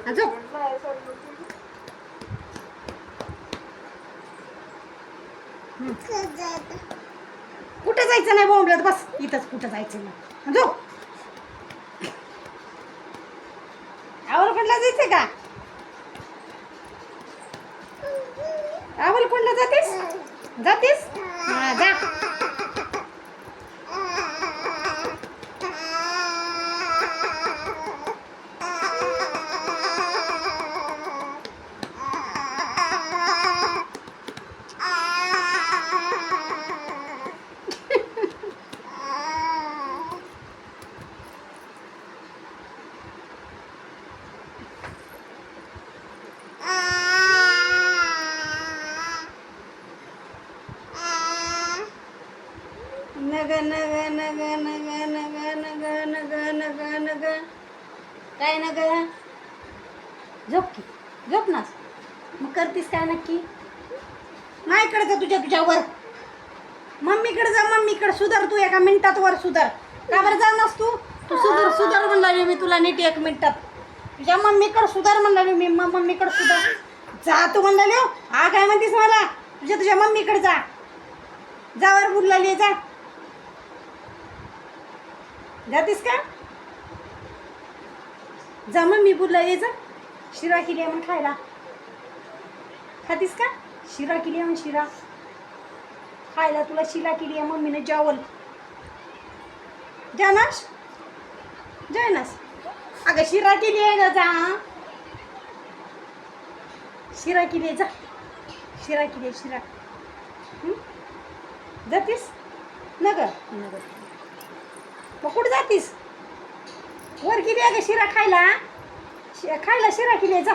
झोप. कुठं जायचं नाही बोंबलत बस इथंच, कुठं जायचं नाही. झोप. आवलकोंडला जायचंय का? आवलकोंडला जातेस? जातेस? हा जा. नग नग नग नग नग नग नग नग नग काय नग? झोप की, झोप नास. मग करतीस काय नक्की? माझ्याकडे जा, तुझ्यावर. मम्मीकडे जा, मम्मीकडे. सुधार तू, एका मिनिटात वर सुधार. का बरं जाणार तू? तू सुधार म्हणला मी तुला नीट 1 मिनिटात. तुझ्या मम्मीकडे सुधार म्हणला मी. मम्मीकडे सुधार जा तू म्हणला. हा काय म्हणतीस मला? तुझ्या मम्मीकडे जा. जावर बोललाली जा. जातीस का? जा, मम्मी बोलला जा. शिरा केली आहे म्हणून खायला. खातीस का? शिरा केली आहे म्हणून शिरा खायला. तुला शिरा केली आहे मम्मीने. जेवल जानास, जायनास. अगं शिरा केली आहे ग, जा. शिरा केली आहे जा. शिरा केली आहे शिरा. जातीस? नग नग. मग कुठं जातीस? वर केली आहे का शिरा खायला? खायला शिरा केली आहे जा.